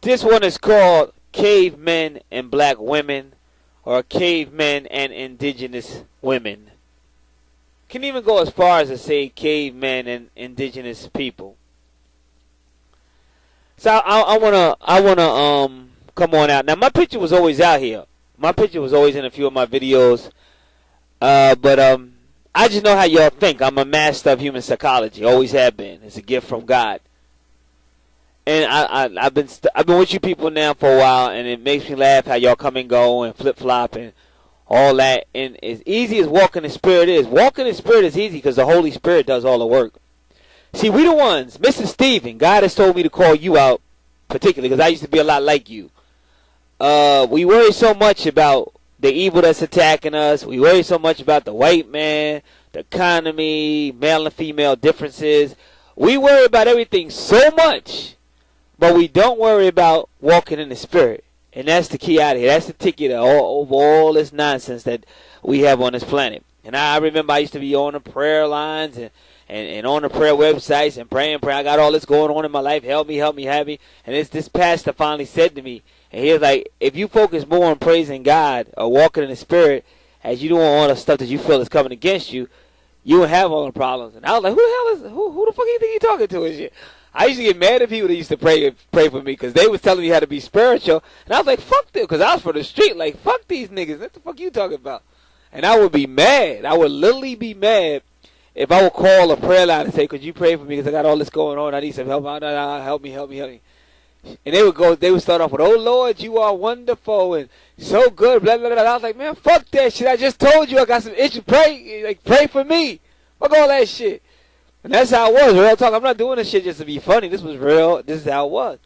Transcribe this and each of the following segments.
This one is called Cavemen and Black Women, or Cavemen and Indigenous Women. Can even go as far as to say cavemen and indigenous people. So I wanna come on out. Now my picture was always out here. My picture was always in a few of my videos. But I just know how y'all think. I'm a master of human psychology. Always have been. It's a gift from God. And I've been with you people now for a while, and it makes me laugh how y'all come and go and flip flop and all that. And as easy as walking in the Spirit is, walking in the Spirit is easy because the Holy Spirit does all the work. See, we the ones, Mr. Stephen, God has told me to call you out particularly because I used to be a lot like you. We worry so much about the evil that's attacking us. We worry so much about the white man, the economy, male and female differences. We worry about everything so much, but we don't worry about walking in the Spirit. And that's the key out of here. That's the ticket over all this nonsense that we have on this planet. And I remember I used to be on the prayer lines and on the prayer websites and praying. I got all this going on in my life. Help me, have me. And it's this pastor finally said to me, and he was like, if you focus more on praising God or walking in the Spirit as you doing all the stuff that you feel is coming against you, you won't have all the problems. And I was like, who the fuck do you think you talking to and shit? I used to get mad at people that used to pray for me because they was telling me how to be spiritual. And I was like, fuck them, because I was from the street. Like, fuck these niggas. What the fuck you talking about? And I would be mad. I would literally be mad if I would call a prayer line and say, could you pray for me because I got all this going on. I need some help. Help me. And they would start off with, oh, Lord, you are wonderful and so good, blah, blah, blah. I was like, man, fuck that shit. I just told you I got some issues. Pray for me. Fuck all that shit. And that's how it was, real talk. I'm not doing this shit just to be funny. This was real. This is how it was.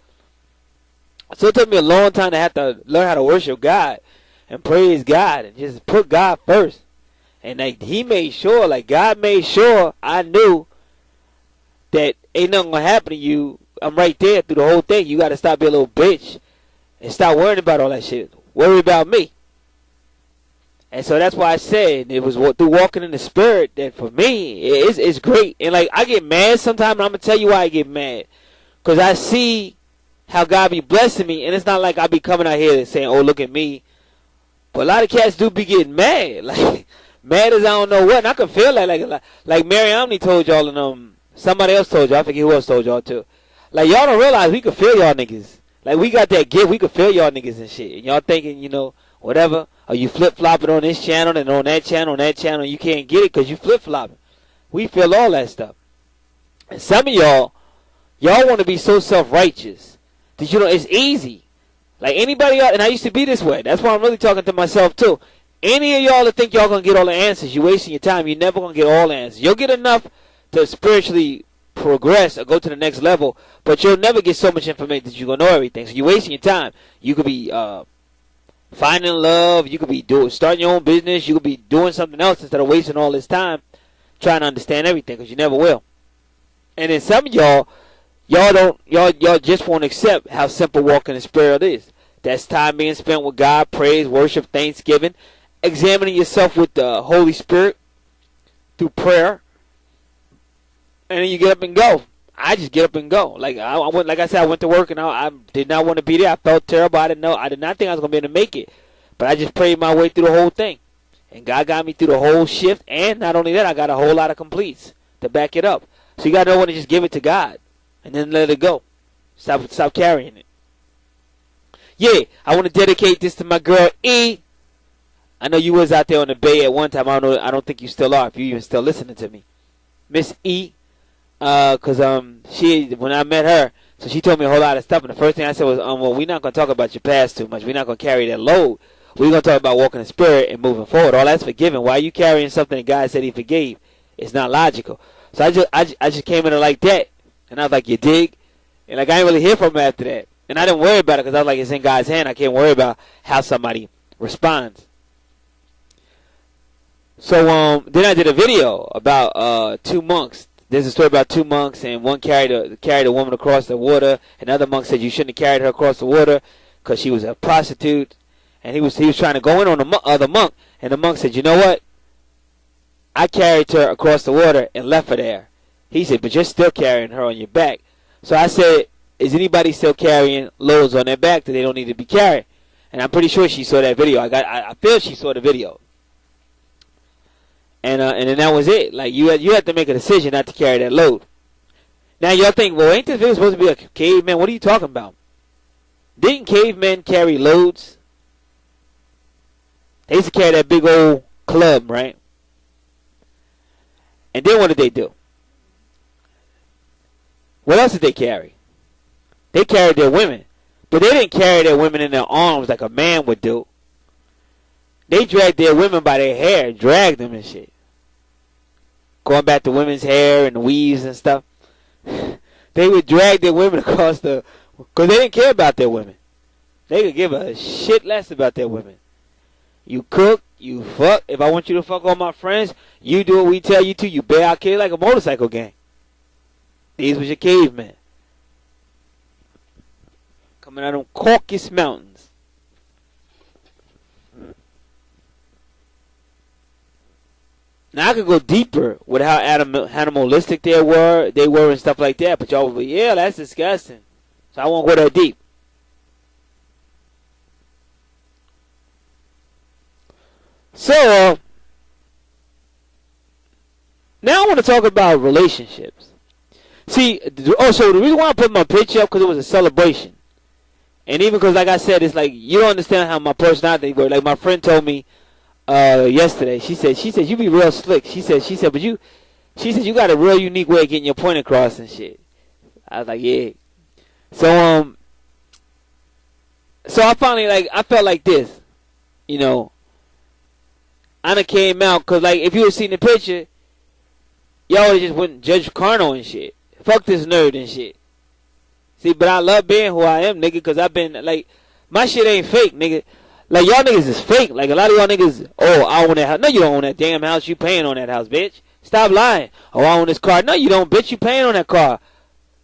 So it took me a long time to have to learn how to worship God and praise God and just put God first. And like he made sure, like God made sure I knew that ain't nothing gonna happen to you. I'm right there through the whole thing. You gotta stop being a little bitch and stop worrying about all that shit. Worry about me. And so that's why I said it was through walking in the Spirit that for me, it's great. And like I get mad sometimes, and I'm going to tell you why I get mad. Because I see how God be blessing me, and it's not like I be coming out here and saying, oh, look at me. But a lot of cats do be getting mad. Like, mad as I don't know what. And I can feel that. Like Mary Omni told y'all, and somebody else told y'all. I forget who else told y'all too. Like, y'all don't realize we can feel y'all niggas. Like, we got that gift. We can feel y'all niggas and shit. And y'all thinking, whatever. Or you flip-flopping on this channel and on that channel, you can't get it because you flip-flopping. We feel all that stuff. And some of y'all want to be so self-righteous that it's easy. Like anybody else, and I used to be this way. That's why I'm really talking to myself too. Any of y'all that think y'all going to get all the answers, you're wasting your time. You're never going to get all the answers. You'll get enough to spiritually progress or go to the next level, but you'll never get so much information that you're going to know everything. So you're wasting your time. You could be finding love, you could be starting your own business, you could be doing something else instead of wasting all this time trying to understand everything, because you never will. And then some of y'all just won't accept how simple walking in the Spirit is. That's time being spent with God, praise, worship, thanksgiving, examining yourself with the Holy Spirit through prayer, and then you get up and go. I just get up and go. Like I said, I went to work and I did not want to be there. I felt terrible. I did not think I was going to be able to make it. But I just prayed my way through the whole thing. And God got me through the whole shift. And not only that, I got a whole lot of completes to back it up. So you got to know when to just give it to God. And then let it go. Stop carrying it. Yeah, I want to dedicate this to my girl E. I know you was out there on the Bay at one time. I don't think you still are, if you even still listening to me. Miss E. Because when I met her, so she told me a whole lot of stuff, and the first thing I said was, well, we're not going to talk about your past too much. We're not going to carry that load. We're going to talk about walking in the Spirit and moving forward. All that's forgiven. Why are you carrying something that God said he forgave? It's not logical. So I just came in like that, and I was like, you dig? And like I didn't really hear from her after that. And I didn't worry about it because I was like, it's in God's hand. I can't worry about how somebody responds. So then I did a video about 2 monks. There's a story about 2 monks, and one carried a woman across the water. Another monk said you shouldn't have carried her across the water because she was a prostitute. And he was trying to go in on the other monk, and the monk said, you know what? I carried her across the water and left her there. He said, but you're still carrying her on your back. So I said, is anybody still carrying loads on their back that they don't need to be carrying? And I'm pretty sure she saw that video. I feel she saw the video. And then that was it. Like, you had to make a decision not to carry that load. Now y'all think, well, ain't this video supposed to be like cavemen? What are you talking about? Didn't cavemen carry loads? They used to carry that big old club, right? And then what did they do? What else did they carry? They carried their women. But they didn't carry their women in their arms like a man would do. They dragged their women by their hair, dragged them and shit. Going back to women's hair and weaves and stuff. They would drag their women across because they didn't care about their women. They could give a shit less about their women. You cook, you fuck. If I want you to fuck all my friends, you do what we tell you to. You bear our kid like a motorcycle gang. These was your cavemen. Coming out of Caucasus Mountains. Now I could go deeper with how animalistic they were and stuff like that, but y'all will be, yeah, that's disgusting. So I won't go that deep. So now I want to talk about relationships. See, so the reason why I put my picture up because it was a celebration, and even because, like I said, it's like you don't understand how my personality works. Like my friend told me yesterday, she said you be real slick. She said, but you got a real unique way of getting your point across and shit. I was like, yeah. So I finally I felt like this, you know. I done came out because, like, if you had seen the picture, y'all just wouldn't judge carnal and shit. Fuck this nerd and shit. See, but I love being who I am, nigga, because I've been, like, my shit ain't fake, nigga. Like, y'all niggas is fake. Like, a lot of y'all niggas, oh, I own that house. No, you don't own that damn house. You paying on that house, bitch. Stop lying. Oh, I own this car. No, you don't, bitch. You paying on that car.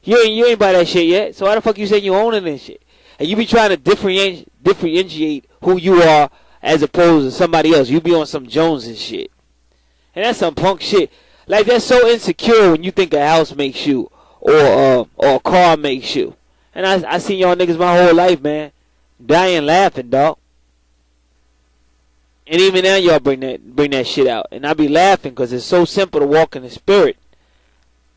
You ain't buy that shit yet. So why the fuck you saying you owning this shit? And you be trying to differentiate who you are as opposed to somebody else. You be on some Jones and shit. And that's some punk shit. Like, that's so insecure when you think a house makes you or a car makes you. And I seen y'all niggas my whole life, man. Dying laughing, dog. And even now y'all bring that shit out. And I be laughing because it's so simple to walk in the spirit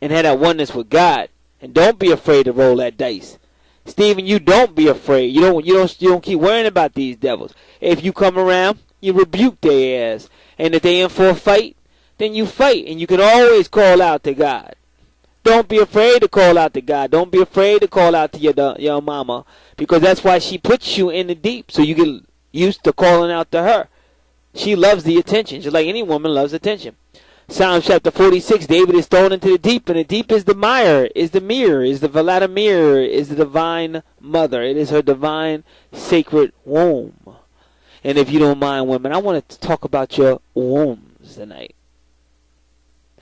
and have that oneness with God. And don't be afraid to roll that dice. Stephen, you don't be afraid. You don't keep worrying about these devils. If you come around, you rebuke their ass. And if they in for a fight, then you fight. And you can always call out to God. Don't be afraid to call out to God. Don't be afraid to call out to your mama. Because that's why she puts you in the deep. So you get used to calling out to her. She loves the attention. Just like any woman loves attention. Psalm chapter 46, David is thrown into the deep, and the deep is the mire, is the mirror, is the Vladimir, is the divine mother. It is her divine sacred womb. And if you don't mind, women, I want to talk about your wombs tonight.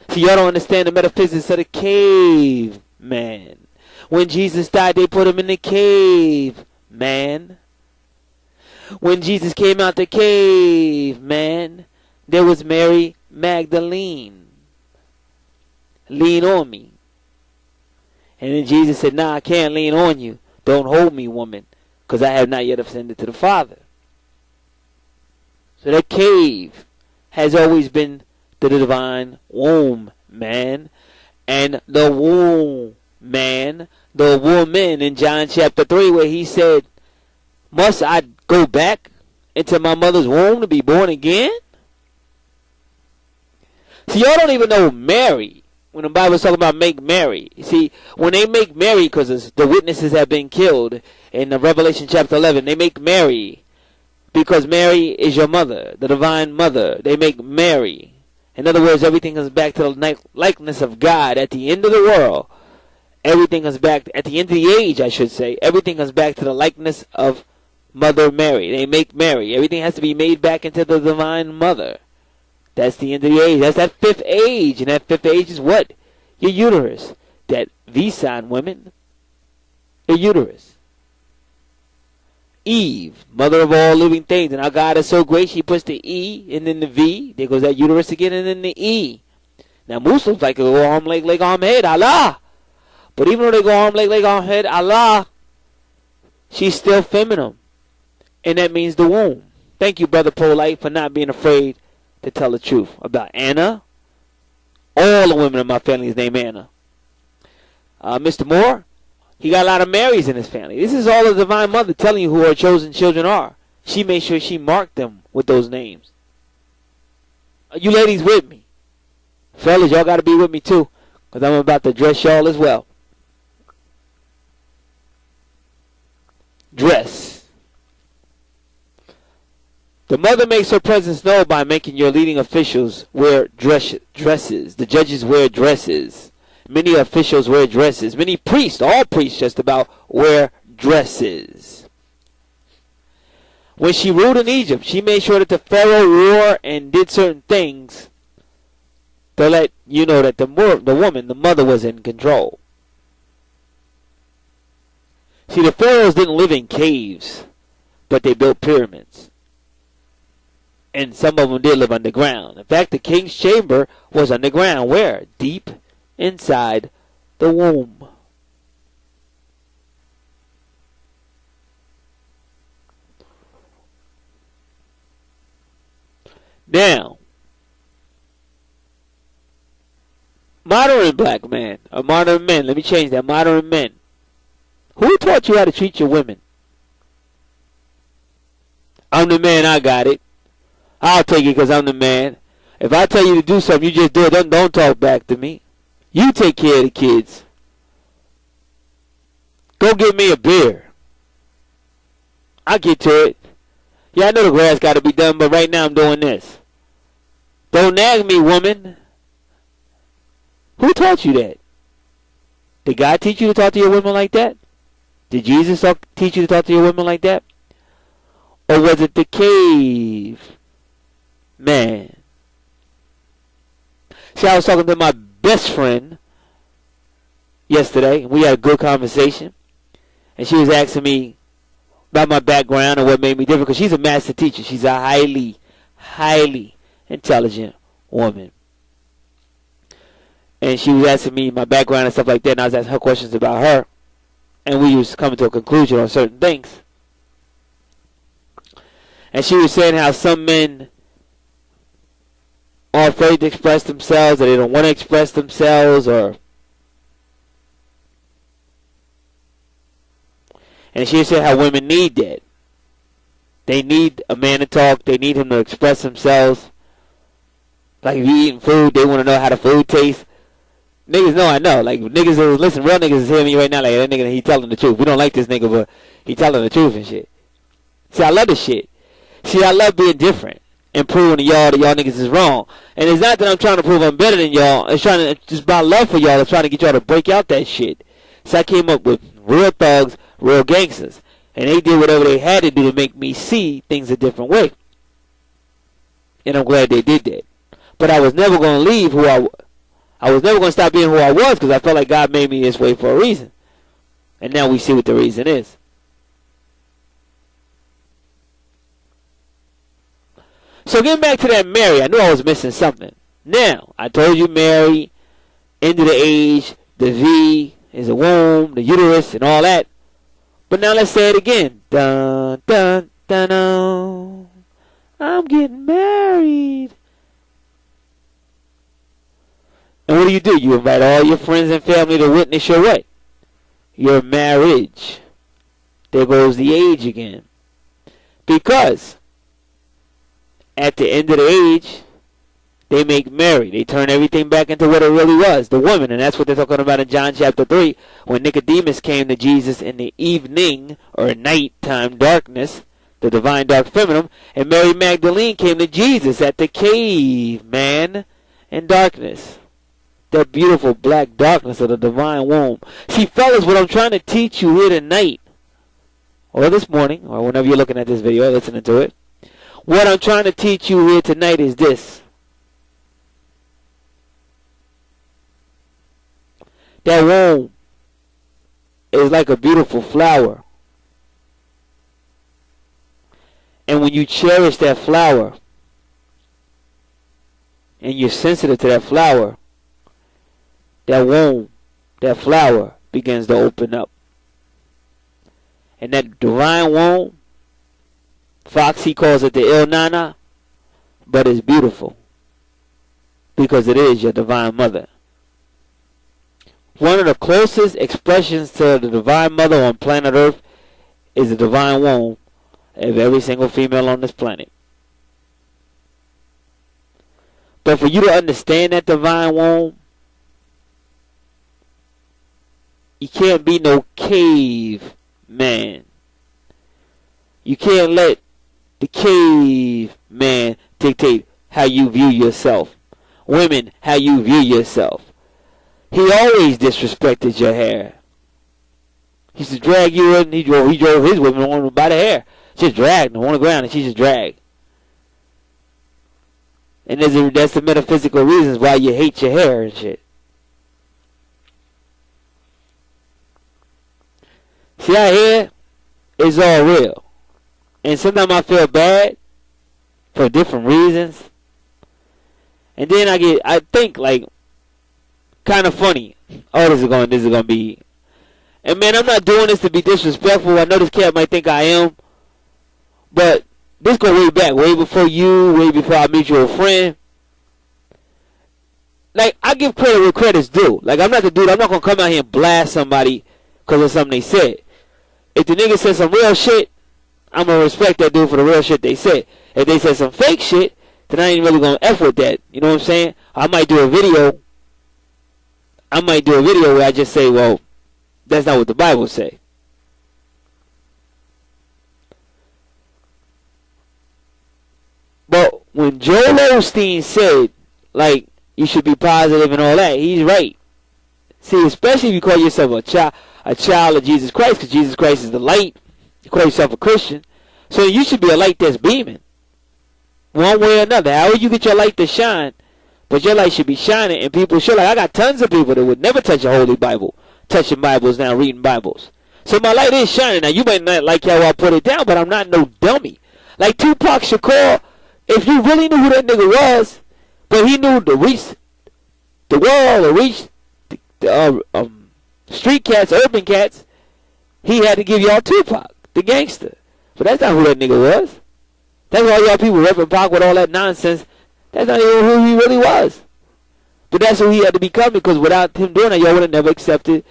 See, y'all don't understand the metaphysics of the caveman. When Jesus died, they put him in the cave, man. When Jesus came out the cave, man, there was Mary Magdalene. Lean on me. And then Jesus said, nah, I can't lean on you. Don't hold me, woman, because I have not yet ascended to the Father. So that cave has always been the divine womb, man. And the womb, man, the woman in John chapter 3 where he said, must I go back into my mother's womb to be born again? See, y'all don't even know Mary. When the Bible's talking about make Mary. See, when they make Mary, because the witnesses have been killed in the Revelation chapter 11, they make Mary because Mary is your mother, the divine mother. They make Mary. In other words, everything comes back to the likeness of God at the end of the world. Everything comes back, at the end of the age, I should say, everything comes back to the likeness of Mother Mary. They make Mary. Everything has to be made back into the divine mother. That's the end of the age. That's that fifth age. And that fifth age is what? Your uterus. That V sign, women. Your uterus. Eve, mother of all living things. And our God is so great, she puts the E and then the V. There goes that uterus again and then the E. Now Muslims like to go arm, leg, arm, head. Allah. But even though they go arm, leg, arm, head, Allah, she's still feminine. And that means the womb. Thank you, Brother Polite, for not being afraid to tell the truth about Anna. All the women in my family is named Anna. Mr. Moore, he got a lot of Marys in his family. This is all the Divine Mother telling you who her chosen children are. She made sure she marked them with those names. Are you ladies with me? Fellas, y'all got to be with me too, because I'm about to dress y'all as well. Dress. The mother makes her presence known by making your leading officials wear dresses. The judges wear dresses. Many officials wear dresses. Many priests, all priests just about, wear dresses. When she ruled in Egypt, she made sure that the Pharaoh wore and did certain things to let you know that the woman, the mother, was in control. See, the pharaohs didn't live in caves, but they built pyramids. And some of them did live underground. In fact, the king's chamber was underground. Where? Deep inside the womb. Now, modern black man, or modern men, let me change that, modern men. Who taught you how to treat your women? I'm the man, I got it. I'll take it because I'm the man. If I tell you to do something, you just do it. Don't talk back to me. You take care of the kids. Go get me a beer. I'll get to it. Yeah, I know the grass got to be done, but right now I'm doing this. Don't nag me, woman. Who taught you that? Did God teach you to talk to your women like that? Did Jesus teach you to talk to your women like that? Or was it the cave man? See, I was talking to my best friend yesterday, and we had a good conversation. And she was asking me about my background and what made me different, because she's a master teacher. She's a highly, highly intelligent woman. And she was asking me my background and stuff like that, and I was asking her questions about her. And we was coming to a conclusion on certain things. And she was saying how some men are afraid to express themselves, or they don't want to express themselves, and she said how women need that. They need a man to talk. They need him to express themselves. Like if you're eating food, they want to know how the food tastes. Niggas know I know. Like niggas is, listen, real niggas is hearing me right now like that nigga, he telling the truth. We don't like this nigga, but he telling the truth and shit. See, I love this shit. See, I love being different and proving to y'all that y'all niggas is wrong. And it's not that I'm trying to prove I'm better than y'all. It's trying to, just about love for y'all. It's trying to get y'all to break out that shit. So I came up with real thugs, real gangsters. And they did whatever they had to do to make me see things a different way. And I'm glad they did that. But I was never going to leave who I was never going to stop being who I was, because I felt like God made me this way for a reason. And now we see what the reason is. So getting back to that Mary, I knew I was missing something. Now, I told you Mary, end of the age, the V is a womb, the uterus, and all that. But now let's say it again. Dun, dun, dun, dun. I'm getting married. And what do? You invite all your friends and family to witness your what? Your marriage. There goes the age again. Because at the end of the age, they make merry. They turn everything back into what it really was, the woman. And that's what they're talking about in John chapter 3, when Nicodemus came to Jesus in the evening or nighttime darkness, the divine dark feminine, and Mary Magdalene came to Jesus at the cave, man, in darkness. That beautiful black darkness of the divine womb. See, fellas, what I'm trying to teach you here tonight, or this morning, or whenever you're looking at this video or listening to it, what I'm trying to teach you here tonight is this. That womb is like a beautiful flower. And when you cherish that flower, and you're sensitive to that flower, that womb, that flower begins to open up. And that divine womb, Foxy calls it the Il Nana, but it's beautiful because it is your divine mother. One of the closest expressions to the divine mother on planet Earth is the divine womb of every single female on this planet. But for you to understand that divine womb, you can't be no caveman. You can't let the caveman dictate how you view yourself. Women, how you view yourself. He always disrespected your hair. He used to drag you in. He drove his women on by the hair. Just dragged them on the ground and she just dragged. And that's the metaphysical reasons why you hate your hair and shit. See, our hair is all real. And sometimes I feel bad for different reasons. And then I think like kind of funny. Oh, this is gonna be. And man, I'm not doing this to be disrespectful. I know this cat might think I am, but this go way back, way before you, way before I meet your friend. Like, I give credit where credit's due. Like, I'm not the dude. I'm not gonna come out here and blast somebody because of something they said. If the nigga said some real shit, I'm gonna respect that dude for the real shit they said. If they said some fake shit, then I ain't really gonna F with that. You know what I'm saying? I might do a video where I just say, well, that's not what the Bible say. But when Joel Osteen said, like, you should be positive and all that, he's right. See, especially if you call yourself a child of Jesus Christ, because Jesus Christ is the light. You call yourself a Christian. So you should be a light that's beaming. One way or another. However you get your light to shine, but your light should be shining, and people should. Like, I got tons of people that would never touch a holy Bible, touching Bibles now, reading Bibles. So my light is shining. Now, you might not like how I put it down, but I'm not no dummy. Like Tupac Shakur, if you really knew who that nigga was, but he knew to reach the world, or reach the street cats, urban cats, he had to give y'all Tupac, the gangster. But that's not who that nigga was. That's why y'all people repping Pac with all that nonsense. That's not even who he really was. But that's who he had to become, because without him doing that, y'all would have never accepted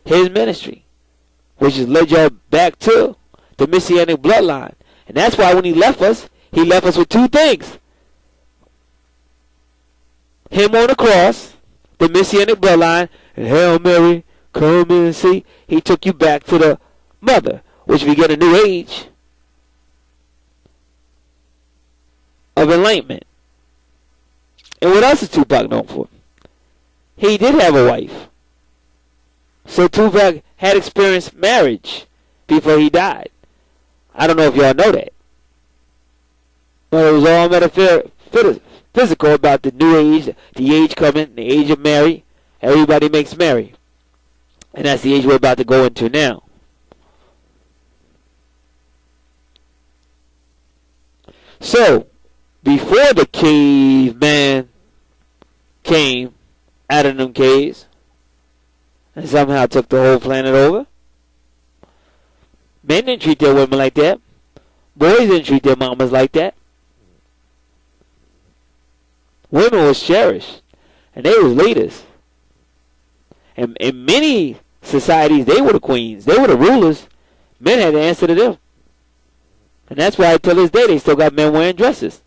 his ministry, which has led y'all back to the Messianic bloodline. And that's why when he left us with two things. Him on the cross, the Messianic bloodline, and Hail Mary, come and see. He took you back to the mother, which began a new age of enlightenment. And what else is Tupac known for? He did have a wife. So Tupac had experienced marriage before he died. I don't know if y'all know that. But it was all metaphysical about the new age, the age coming, the age of Mary. Everybody makes merry. And that's the age we're about to go into now. So, before the caveman came out of them caves and somehow took the whole planet over, men didn't treat their women like that. Boys didn't treat their mamas like that. Women was cherished, and they was leaders. And in many societies, they were the queens. They were the rulers. Men had to answer to them. And that's why till this day, they still got men wearing dresses,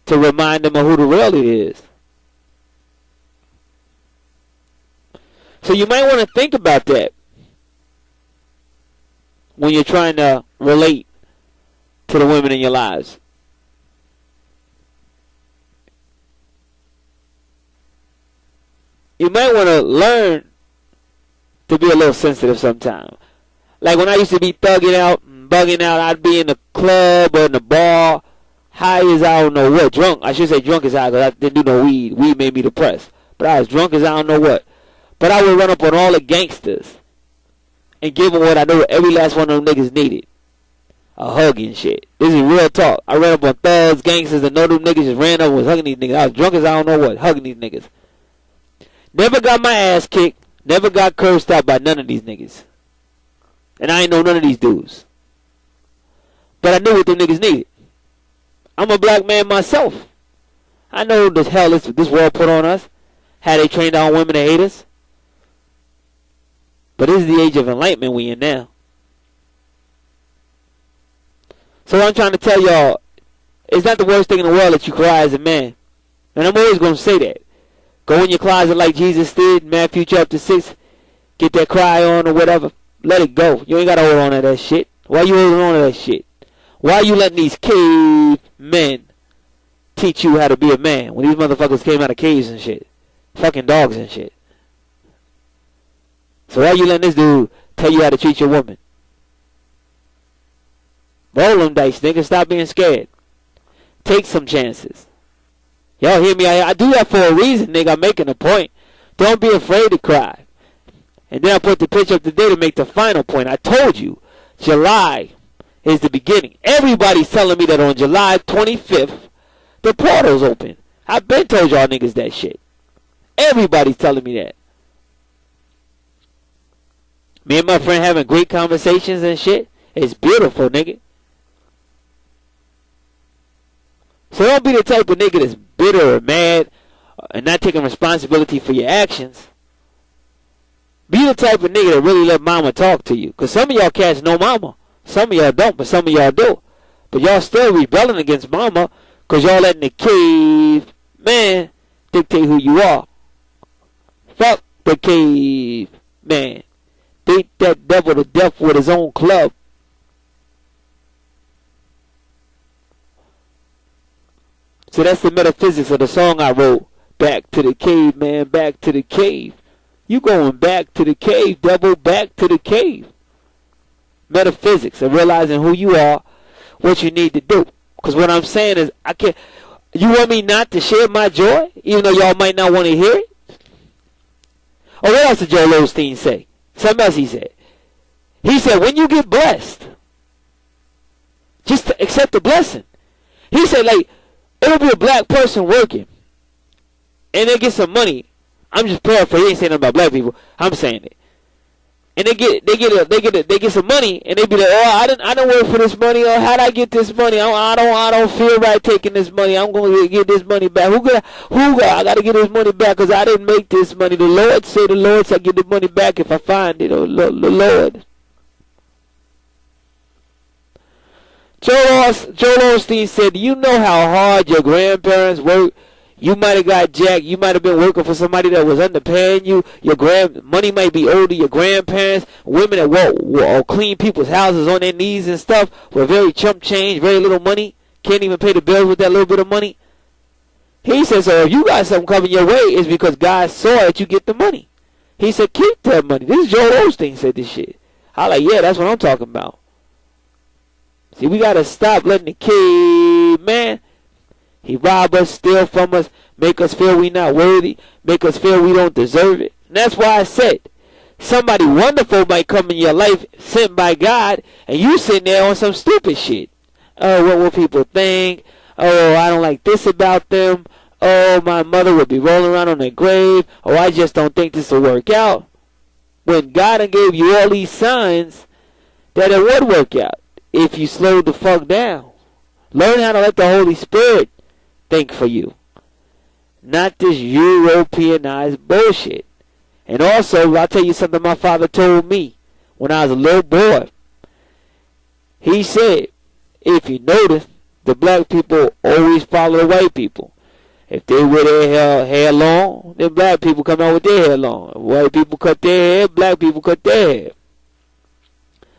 to remind them of who the real leader is. So you might want to think about that when you're trying to relate to the women in your lives. You might want to learn to be a little sensitive sometimes. Like when I used to be thugging out and bugging out, I'd be in the club or in the bar, high as I don't know what. Drunk, I should say drunk as high, because I didn't do no weed. Weed made me depressed. But I was drunk as I don't know what. But I would run up on all the gangsters and give them what I know every last one of them niggas needed. A hug and shit. This is real talk. I ran up on thugs, gangsters, and none of them niggas just ran up and was hugging these niggas. I was drunk as I don't know what, hugging these niggas. Never got my ass kicked. Never got cursed out by none of these niggas. And I ain't know none of these dudes. But I knew what them niggas needed. I'm a black man myself. I know the hell this world put on us. How they trained our women to hate us. But this is the age of enlightenment we in now. So what I'm trying to tell y'all, it's not the worst thing in the world that you cry as a man. And I'm always going to say that. Go in your closet like Jesus did, Matthew chapter 6. Get that cry on or whatever. Let it go. You ain't got to hold on to that shit. Why you holding on to that shit? Why you letting these cavemen teach you how to be a man when these motherfuckers came out of caves and shit? Fucking dogs and shit. So why you letting this dude tell you how to treat your woman? Roll them dice, nigga. Stop being scared. Take some chances. Y'all hear me? I do that for a reason, nigga. I'm making a point. Don't be afraid to cry. And then I put the picture up today to make the final point. I told you, July is the beginning. Everybody's telling me that on July 25th, the portal's open. I've been told y'all niggas that shit. Everybody's telling me that. Me and my friend having great conversations and shit. It's beautiful, nigga. So don't be the type of nigga that's bitter or mad and not taking responsibility for your actions. Be the type of nigga that really let mama talk to you. Because some of y'all cats know mama. Some of y'all don't, but some of y'all do. But y'all still rebelling against mama because y'all letting the caveman dictate who you are. Fuck the caveman. Beat that devil to death with his own club. So that's the metaphysics of the song I wrote. Back to the cave, man, back to the cave. You going back to the cave, devil, back to the cave. Metaphysics of realizing who you are, what you need to do. Because what I'm saying is, I can't. You want me not to share my joy, even though y'all might not want to hear it? Or what else did Joel Osteen say? Something else he said. He said, when you get blessed, just to accept the blessing. He said, like, it'll be a black person working, and they get some money. I'm just paraphrasing. He ain't saying nothing about black people. I'm saying it. And they get some money, and they be like, oh, I didn't work for this money. Or how'd I get this money? I don't feel right taking this money. I'm going to get this money back. I got to get this money back because I didn't make this money. The Lord said I get the money back if I find it. Oh, the Lord. Joel Osteen said, do you know how hard your grandparents worked? You might have got jacked. You might have been working for somebody that was underpaying you. Your money might be owed to your grandparents. Women that will clean people's houses on their knees and stuff with very chump change, very little money. Can't even pay the bills with that little bit of money. He said, so if you got something coming your way, it's because God saw that you get the money. He said, keep that money. This is Joel Osteen said this shit. I like, yeah, that's what I'm talking about. See, we got to stop letting the caveman, he rob us, steal from us, make us feel we not worthy, make us feel we don't deserve it. And that's why I said, somebody wonderful might come in your life sent by God, and you sitting there on some stupid shit. Oh, what will people think? Oh, I don't like this about them. Oh, my mother would be rolling around on their grave. Oh, I just don't think this will work out. When God done gave you all these signs that it would work out if you slowed the fuck down. Learn how to let the Holy Spirit think for you. Not this Europeanized bullshit. And also, I'll tell you something my father told me when I was a little boy. He said, if you notice, the black people always follow the white people. If they wear their hair long, then black people come out with their hair long. If white people cut their hair, black people cut their hair.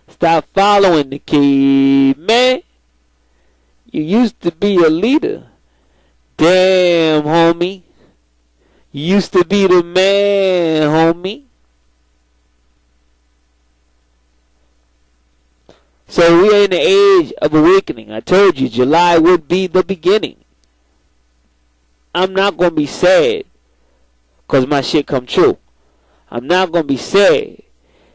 Stop following the kid, man. You used to be a leader. Damn, homie. You used to be the man, homie. So we are in the age of awakening. I told you, July would be the beginning. I'm not going to be sad because my shit come true. I'm not going to be sad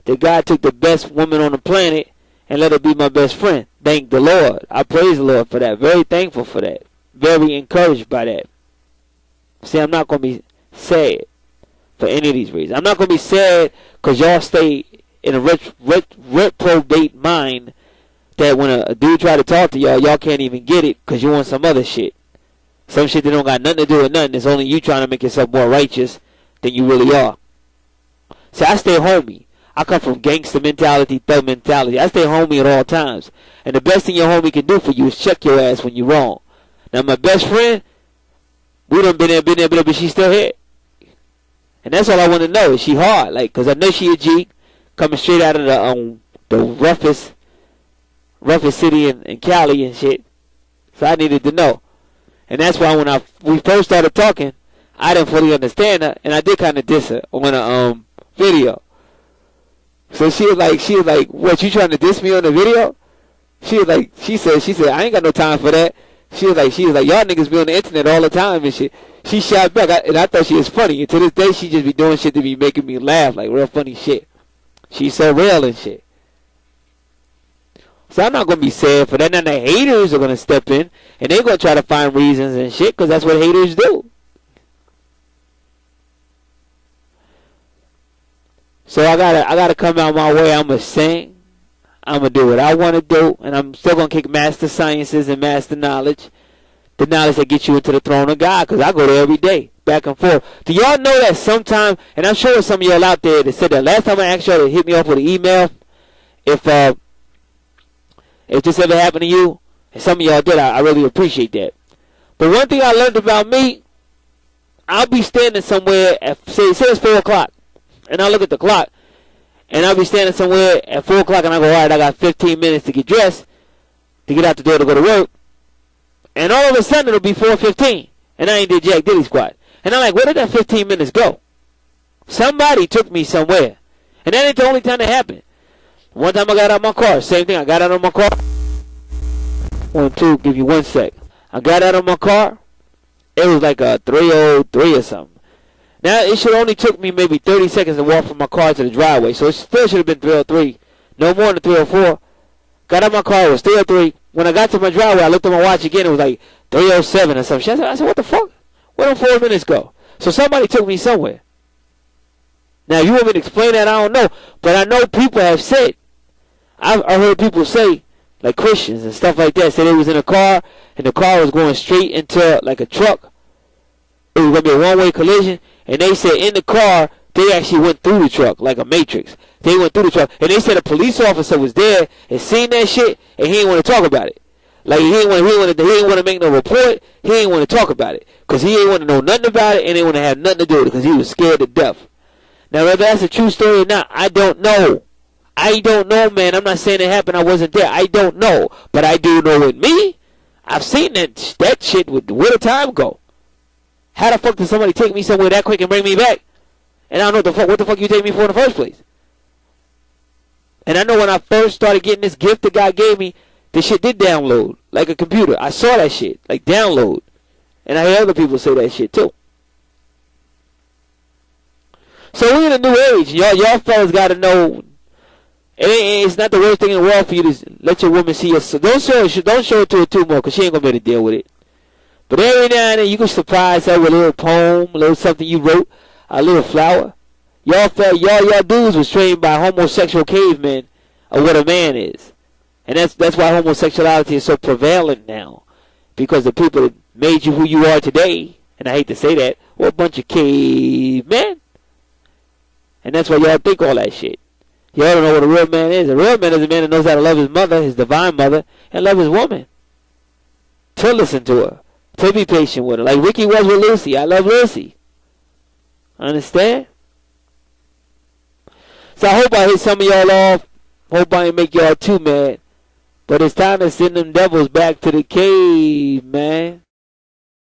that God took the best woman on the planet and let her be my best friend. Thank the Lord. I praise the Lord for that. Very thankful for that. Very encouraged by that. See, I'm not going to be sad for any of these reasons. I'm not going to be sad because y'all stay in a reprobate mind that when a dude try to talk to y'all can't even get it because you want some other shit. Some shit that don't got nothing to do with nothing. It's only you trying to make yourself more righteous than you really are. See, I stay homie. I come from gangster mentality, thug mentality. I stay homie at all times. And the best thing your homie can do for you is check your ass when you're wrong. Now, my best friend, we done been there, but she's still here. And that's all I want to know. Is she hard? Like, because I know she a G, coming straight out of the roughest city in Cali and shit. So I needed to know. And that's why when we first started talking, I didn't fully understand her, and I did kind of diss her on a video. So she was like, what, you trying to diss me on the video? She said, I ain't got no time for that. She was like, y'all niggas be on the internet all the time and shit. She shot back, and I thought she was funny. And to this day, she just be doing shit to be making me laugh, like real funny shit. She's so real and shit. So I'm not going to be sad for that. Now the haters are going to step in, and they're going to try to find reasons and shit, because that's what haters do. So I gotta come out my way. I'm going to sing. I'm going to do what I want to do, and I'm still going to kick master sciences and master knowledge. The knowledge that gets you into the throne of God, because I go there every day, back and forth. Do y'all know that sometime, and I'm sure some of y'all out there that said that last time I asked y'all to hit me up with an email, if this ever happened to you, and some of y'all did, I really appreciate that. But one thing I learned about me, I'll be standing somewhere at, say it's 4 o'clock, and I look at the clock, and I'll be standing somewhere at 4 o'clock, and I go, all right, I got 15 minutes to get dressed, to get out the door to go to work, and all of a sudden it'll be 4:15, and I ain't did Jack Diddy squat. And I'm like, where did that 15 minutes go? Somebody took me somewhere, and that ain't the only time that happened. One time I got out of my car, same thing, I got out of my car. 1, 2, give you 1 sec. I got out of my car, it was like a 3:03 or something. Now, it should only took me maybe 30 seconds to walk from my car to the driveway, so it still should have been 3:03, no more than 3:04. Got out of my car, it was 3:03. When I got to my driveway, I looked at my watch again, it was like 3:07 or some shit. I said, what the fuck? Where did 4 minutes go? So somebody took me somewhere. Now, you want me to explain that? I don't know. But I know people have said, I heard people say, like Christians and stuff like that, said they was in a car, and the car was going straight into like a truck. It was going to be a one-way collision, and they said in the car, they actually went through the truck, like a Matrix. They went through the truck, and they said a police officer was there and seen that shit, and he didn't want to talk about it. Like, he didn't want to make no report, he didn't want to talk about it, because he didn't want to know nothing about it, and he didn't want to have nothing to do with it, because he was scared to death. Now, whether that's a true story or not, I don't know. I don't know, man. I'm not saying it happened, I wasn't there. I don't know. But I do know with me, I've seen that shit, where the time go? How the fuck did somebody take me somewhere that quick and bring me back? And I don't know what the fuck you take me for in the first place. And I know when I first started getting this gift that God gave me, this shit did download like a computer. I saw that shit, like download. And I hear other people say that shit too. So we're in a new age. Y'all fellas got to know, it's not the worst thing in the world for you to let your woman see you. So don't show it to her too more, because she ain't going to be able to deal with it. But every now and then you can surprise her with a little poem, a little something you wrote, a little flower. Y'all dudes was trained by homosexual cavemen of what a man is. And that's why homosexuality is so prevalent now. Because the people that made you who you are today, and I hate to say that, were a bunch of cavemen. And that's why y'all think all that shit. Y'all don't know what a real man is. A real man is a man that knows how to love his mother, his divine mother, and love his woman. To listen to her. To be patient with her. Like Ricky was with Lucy. I love Lucy. Understand? So I hope I hit some of y'all off. Hope I ain't make y'all too mad. But it's time to send them devils back to the cave, man.